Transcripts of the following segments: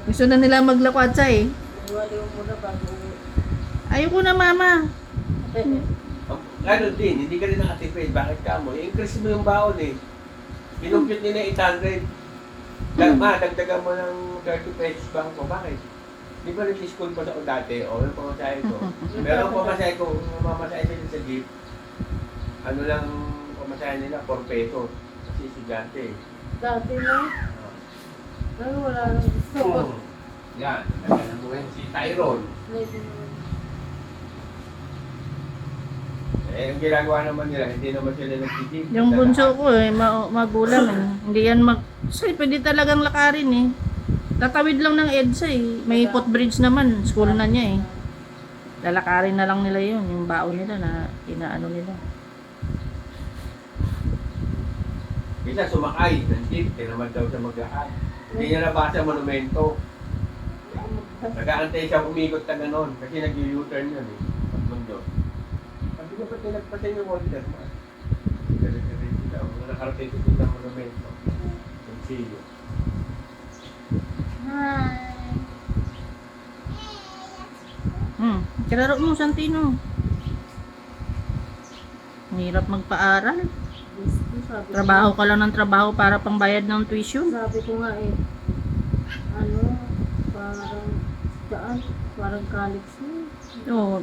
Gusto na nila maglakwatsa eh. Iwaliw mo na bago uwi. Ayoko na mama. Ganun din, hindi ka rin nakatipid. Bakit ka mo? I-increase mo yung baon eh. Kinumpute nila 800. Dagdagan mo ng 30 pesos bang ko. Bakit? Di ba nag-school pa ako dati? O, yung pamasahe ko. Pero ang pamasahe ko, kung mamasahe sila sa jeep, ano lang pamasahe nila, 4 pesos. Kasi estudyante eh. Dati na. Ano wala nang gusto. Yan, nagkanan mo yan si Tyrone. Eh, ang ginagawa naman nila, hindi naman sila nag-jeep. Yung bunso ko eh, magulang eh. Hindi yan Kasi pwede talagang lakarin eh. Tatawid lang ng EDSA eh. May footbridge naman, school na niya eh. Lalakarin na lang nila yun, yung baon nila na inaano nila. Isa sumakay ng jeep, tinamad daw sa maglakad. Hindi niya nabasa monumento. Nag-aantay siya umikot na gano'n kasi nag-U-turn yun eh. Mundo. Sabi ko pa tinagpasin yung order mo. Ganito daw. Mga nakarating ko ng monumento. Yung siyo. Kalaro mo, Santino. Ang hirap magpaaral. Trabaho ka lang ng trabaho para pangbayad ng tuition. Sabi ko nga eh, ano, parang college mo. Oo.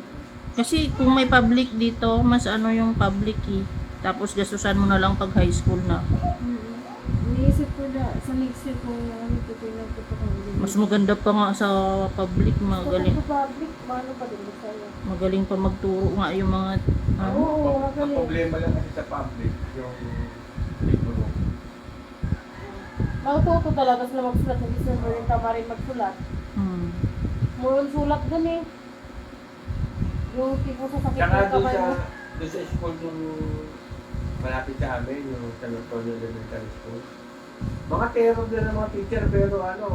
Kasi kung may public dito, mas ano yung public eh. Tapos gastusan mo na lang pag high school na. Iniisip ko na, sa next year kung ano ito pinagpupunta ko. Mas maganda pa nga sa public, magaling. Sa public, paano pa din sa'yo? Magaling pa magturo nga yung mga Oo, Ang magaling. problema lang kasi sa public, yung libro. Matuto talaga sila magsulat ng December yung tama rin magsulat. Muron sulat dun eh. Yung tipo sa sakit Tsaka ng doon kamay mo. sa school yung malapit sa amin, yung San Antonio Elementary School. Mga terror na ng mga teacher pero ano,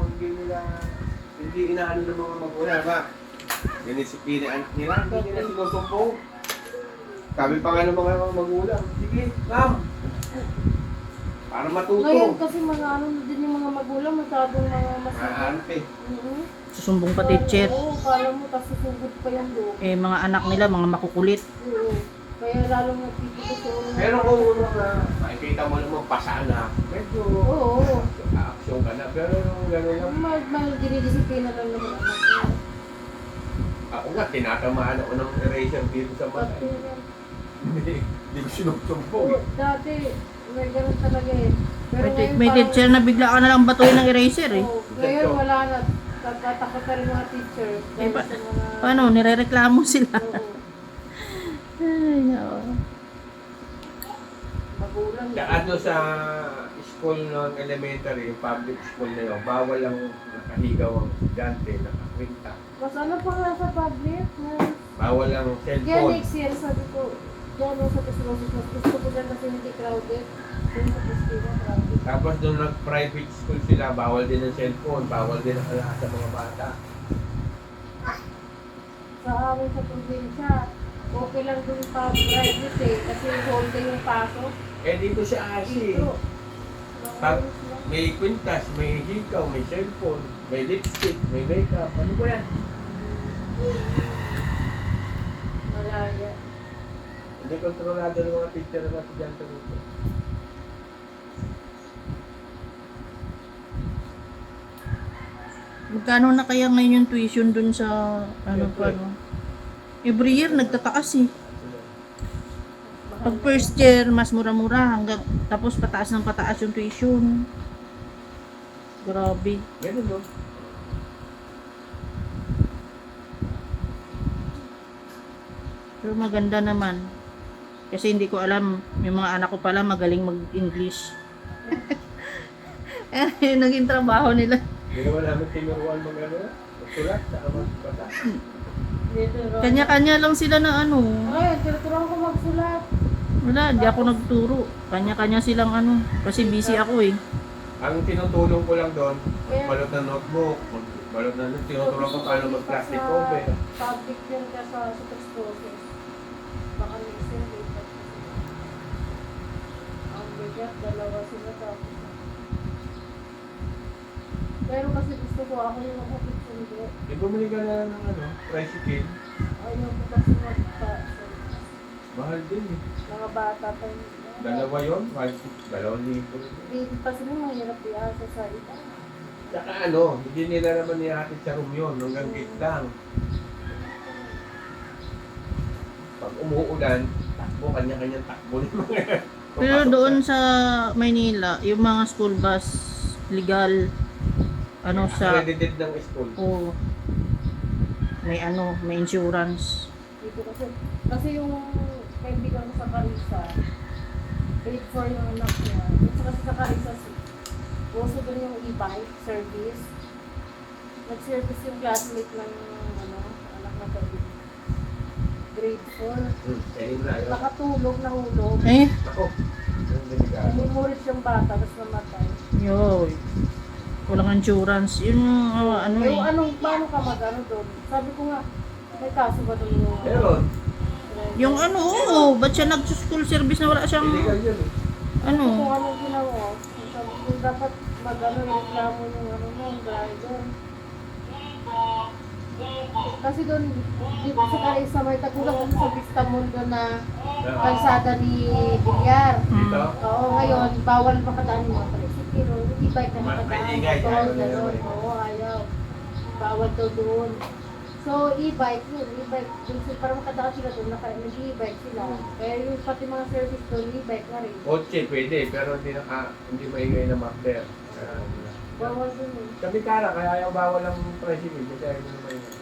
hindi inaano ng mga magulang ba? Dinisiplinaan nila, hindi nila sinusumpong. Sabi pa nga ng mga magulang, sige, ma'am. Para matuto. Ngayon kasi mga ano din yung mga magulang, masyadong mga masakit. Aante. susumbong pa teacher. Oo, kala mo, tapos susugod pa yung loob. Eh, mga anak nila, mga makukulit. Oo. Kaya lalong nagtitito sa ulo. Pero kung makikita mo naman pasa na, medyo Oo. aksyon ka na. Pero yung gano'n lang, Mahal dinidisiplina lang naman anak niya. ako nga, tinatamaan ako ng eraser dito sa mata. Pati yan. Hindi ko sinusumpong. Oo, dati, may ganun talaga eh. Pero ngayon May parang- teacher na bigla ka na lang batuin ng eraser eh. Oo, ngayon wala na. Tatakot ka rin mga teacher. Dahil pa- sa mga... Paano? Nirereklamo sila. Oo. Ay, oo. Magulang. Tsaka doon sa school ng elementary, yung public school na yun, bawal lang nakahigaw ang estudyante, nakakwinta. Mas ano pa nga sa public? Bawal lang ang Kaya cellphone. next year, sabi ko, dyan mo sa Pisrosis, mas gusto ko dyan kasi hindi crowded. Dyan sa Pisrosis, crowded. Tapos doon nag-private school sila, bawal din ang cellphone, bawal din ang lahat sa mga bata. Sa amin sa probinsya, okay lang dun pa private eh, kasi whole day yung pasok. Eh dito si Asi, Dito. pag may kwintas, may hikaw, may cellphone, may lipstick, may makeup, ano ba yan? Malaya. Hindi kontrolado ng mga teacher na estudyante dito. Magkano na kaya ngayon yung tuition dun sa ano pa no? Every year nagtataas eh. Pag first year, mas mura-mura hanggang tapos pataas ng pataas yung tuition. Grabe. Ganun no? Pero maganda naman. Kasi hindi ko alam, yung mga anak ko pala magaling mag-English. Eh, naging trabaho nila. Hindi naman namin tinuruan mag-ano, magsulat sa bata. Dito, Ron. Kanya-kanya lang sila na ano. Ay, tinuturuan ko magsulat. Wala, hindi ako nagturo. Kanya-kanya silang ano. Kasi busy ako eh. Ang tinutulong ko lang doon, magbalot ng notebook, magbalot ng tinuturuan ko paano mag-plastic cover. Public yun ka sa Pisrosis. Baka next year, dito. Ang bigat, dalawa sila tapos. Pero kasi gusto ko ako yung makapit sundo. Eh, bumili ka na ng tricycle. Ayaw ko kasi magpa Mahal din eh. mga bata pa yung Dalawa yun, 2,000. Hindi pa sila mahirap iasa sa iba. Tsaka hindi nila naman nihatid sa room yun, hanggang gate lang. Pag umuulan, takbo, kanya-kanyang takbo ng mga. Pero doon sa Maynila, yung mga school bus, legal, sa, Accredited ng school. o may insurance. Dito kasi yung kaibigan ko sa Carissa, grade 4 yung anak niya. Dito kasi sa Carissa, uso doon yung e-bike service. Nag-service yung classmate ng anak na kaibigan. Grade 4. Ayun na, ayun. Nakatulog, nahulog. Eh, Ako, yung delikado. Humurit yung bata, tapos namatay. yoy. Walang insurance. Yun yung Yung paano ka doon? Sabi ko nga, may kaso ba doon yung... Meron, Yung oo, ba't siya nag-school service na wala siyang, illegal yun eh. Kung anong ginawa, sabi ko dapat reklamo yung driver. Kasi doon, dito sa Carissa, may tagulang doon sa Vista Mundo na kalsada ni Villar. Dito? Oo, ngayon, bawal makadaan yung mga tricycle. E-bike na makadaan. Maingay, Motor, ayaw nila gano'n. yun. Oo, ayaw. Bawal daw doon. So, e-bike yun. E-bike. Para makadaan sila doon, nag-e-bike sila. Kaya yung pati mga service doon, e-bike na rin. Kotse, pwede, pero hindi maingay na master. Bawal doon eh. Kami kaya ayaw bawal ang tricycle, kasi ayaw na maingay.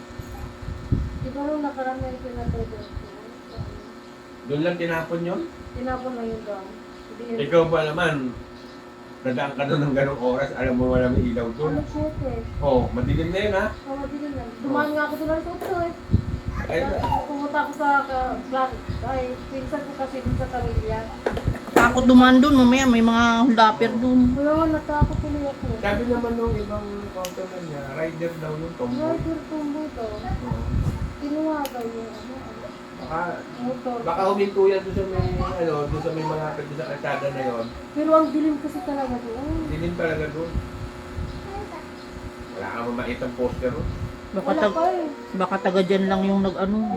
Di ba nung nakaraan na yung pinatay doon? Doon lang tinapon yun? Tinapon na yun doon. Hindi yun. Ikaw ba naman, nadaan ka doon ng ganong oras, alam mo wala may ilaw doon? Ano siya eh? Madilim na yun ha? Madilim na. Dumaan nga ako doon ng tutro eh. Ay, Pumunta ako sa ay, pinsan ko kasi dun sa Camilla. takot dumaan doon, mamaya may mga huldaper doon. Wala nga, natakot tuloy ako. sabi naman nung ibang counterman niya, rider daw yung tomboy. Rider tumbo to. Kinuha daw yung motor. Baka huminto yan doon sa may, doon sa may mga doon sa kalsada na yon. Pero ang dilim kasi talaga doon. Dilim talaga doon. Wala kang makitang poster doon. Wala pa eh. Baka taga dyan lang yung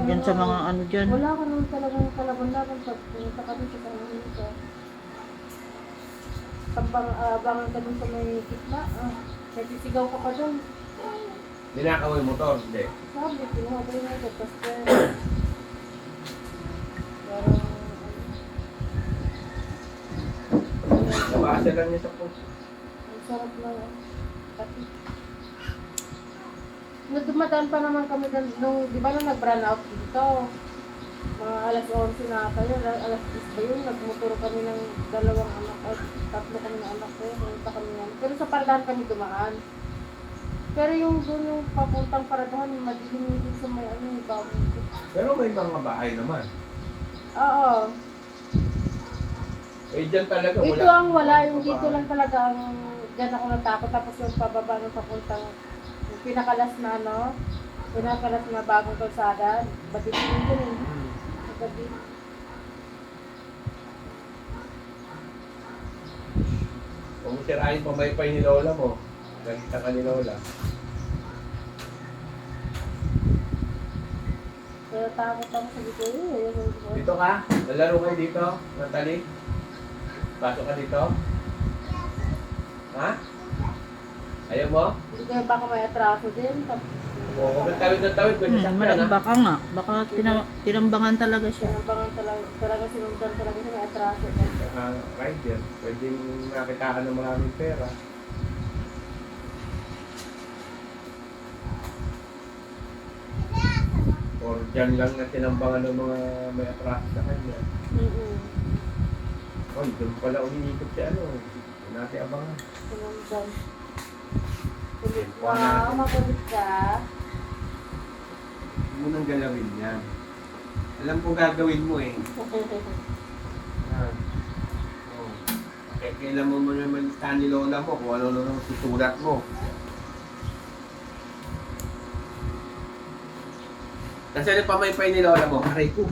dyan sa mga dyan. Wala ka naman talagang kalaban-laban pag pumunta ka dun sa kanila nito. Abangan ka dun sa may gitna. Nagsisigaw ka pa dun. Ninakaw yung motor, hindi. Sabi, kinuha ko yung motor. Tapos parang Nabasa lang niya sa post. ang sarap na pati. Dumadaan pa naman kami nung, di ba nung nag-run out dito? Mga alas 11 na tayo, alas 10 ba yun? Nagmotor kami ng dalawang anak, at tatlo kami ng anak ko, pumunta kami ng, pero sa pardahan kami dumaan. Pero yung doon yung papuntang paradahan, madilim din sa may yung bago. Pero may mga bahay naman. Oo. Eh, dyan talaga wala. Ito ang wala, yung dito lang talaga ang, dyan ako natakot, tapos yung pababa ng papuntang, yung pinakalas na pinakalas na bagong kalsada, madilim din eh. Gabi. Kung sirahin pamaypay ni Lola mo, nakita ka ni Lola. Kaya takot ako sa dito eh. Dito ka? Lalaro kayo dito? Natalie? Pasok ka dito? Ha? Ayaw mo? Hindi kaya baka may atraso din. Oo, kung tawid na tawid, pwede sakyan ha? Baka nga. Baka tinambangan talaga siya. Sinambangan talaga sinundan talaga siya may atraso. Rider, pwedeng nakitaan ng maraming pera. Or dyan lang na tinambangan ng mga may atras sa kanya. Oh, doon pala umiikot si Hindi natin abangan. Sinundan. Wow, makulit ka. Huwag mo nang galawin yan. Alam ko gagawin mo eh. Oh. Kailan mo naman ni Lola mo kung ano nang susulat mo. Nasaan yung pamaypay ni Lola mo? Aray ko.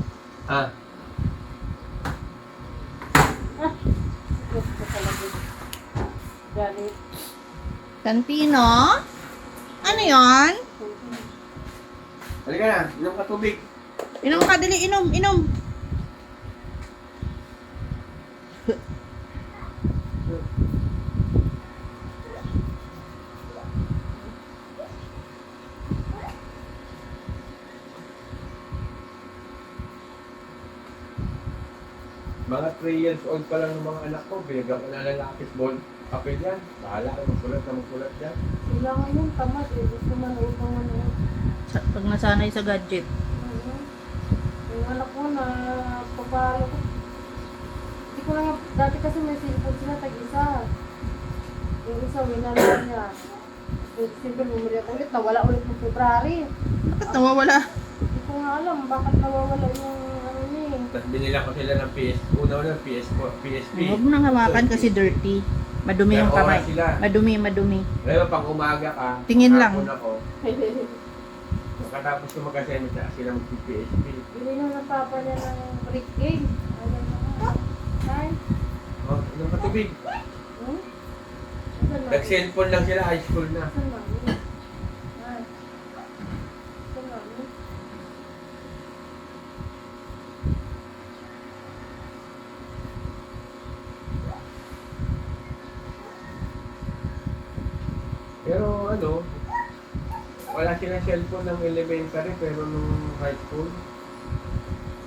Gusto talaga. Galit. Santino? Ano yon? Halika na, inom ka tubig. Inom ka, dali, inom, inom. Mga 3 years old pa lang ng mga anak ko, binigyan ko na ng lapis ball. Papel yan. Bahala ka magsulat yan. Sila ngayon, tamad eh. Gusto manood ng manood. Pag nasanay sa gadget. Yung anak ko na papalo ko. Hindi ko lang, dati kasi may cellphone sila, tag-isa. Yung isa, winala niya. Siyempre, bumili ako ulit, nawala ulit ng February. Bakit nawawala? Hindi ko nga alam, bakit nawawala yung ano niya eh. Tapos binila ko sila ng PS. Una PS4, PSP. Huwag mo nang hawakan kasi dirty. Madumi yung Kaya kamay. oras sila. Madumi. Ngayon, pang umaga ka, Tingin lang. hapon ako. Pagkatapos ko mag-assignment sa sila mag-PSP. Bili na ng papa niya ng brick game. Ayan na nga. Ay, Oh, inom ka tubig. hmm? Saan na? Nag-cellphone lang sila, high school na. Saan na? Ay. Saan na? Pero ano, wala silang cellphone ng elementary, pero nung high school,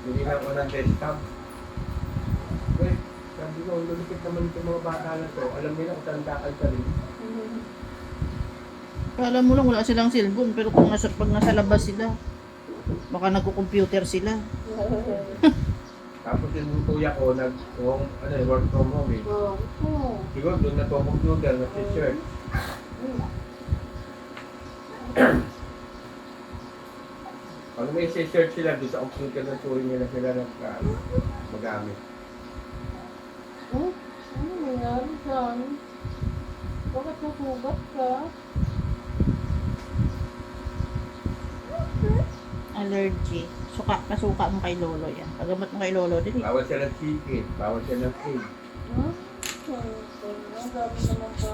binigyan ko ng desktop. Eh, sabi ko, lulupit naman itong mga bata na to. Alam nila kung saan dakal ka rin. Kala mo lang wala silang cellphone, pero kung pag nasa labas sila, baka nagko-computer sila. Tapos yung kuya ko, work from home eh. Oo. Siguro doon na to computer, nag-search. Pag may search sila doon sa computer na turing nila sila magamit. Hmm? Ano nangyari dyan? Bakit nasugat ka? Allergy. Pasuka mo kay lolo yan. Pagamot mo kay lolo din. Bawal siya ng chicken, bawal siya ng egg. Hmm? Ang dami naman ba?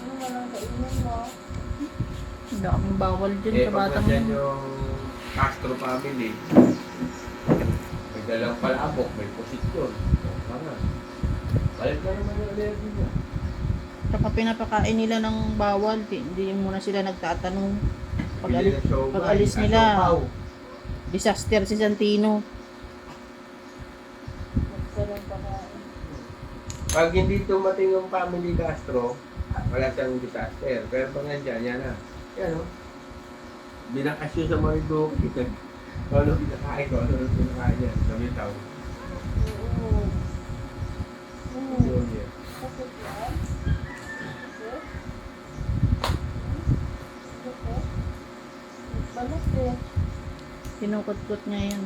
Ano na lang kainin mo? Ang daming bawal dyan Eh, sa pag batang nandyan yan. yung Castro family, may dalang palabok, may posisyon. Mga. Balik na naman yung allergy niya. Saka pinapakain nila ng bawal. Hindi muna sila nagtatanong. Bili ng siomai, Pag alis nila, asopaw. disaster si Santino. Magsalang pakain. Pag hindi dumating yung family Castro, wala siyang disaster. Pero pag nandyan, yan na. Yan o. Binakasyon sa mga ito. Ano pinakain ko, ano pinakain niya. Namitaw. Oo. Yun yan. Bakit yan? Bakit? Bakit? Balat eh. Kinukot-kot niya yan.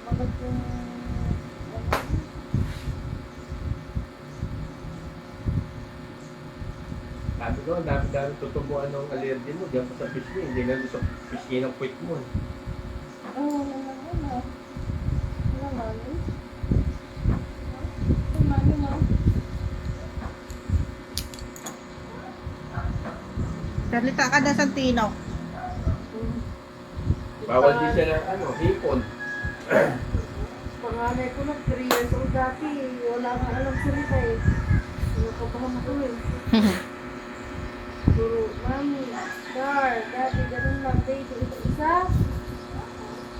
Balat yung... Sabi ko, ang dami-dami tutubuan ng allergy mo. Diyan pa sa pisngi. Hindi na doon sa pisngi ng puwit mo. Oo, ano naman ah. Ano mami? Ano mami ma? Salita ka na, Santino. Bawal din siya ng hipon. Panganay ko na 3 years old dati. Wala nga alam salita eh. Nakabahan ako eh. Puro, mami, dar, daddy, ganun lang, baby, isa-isa.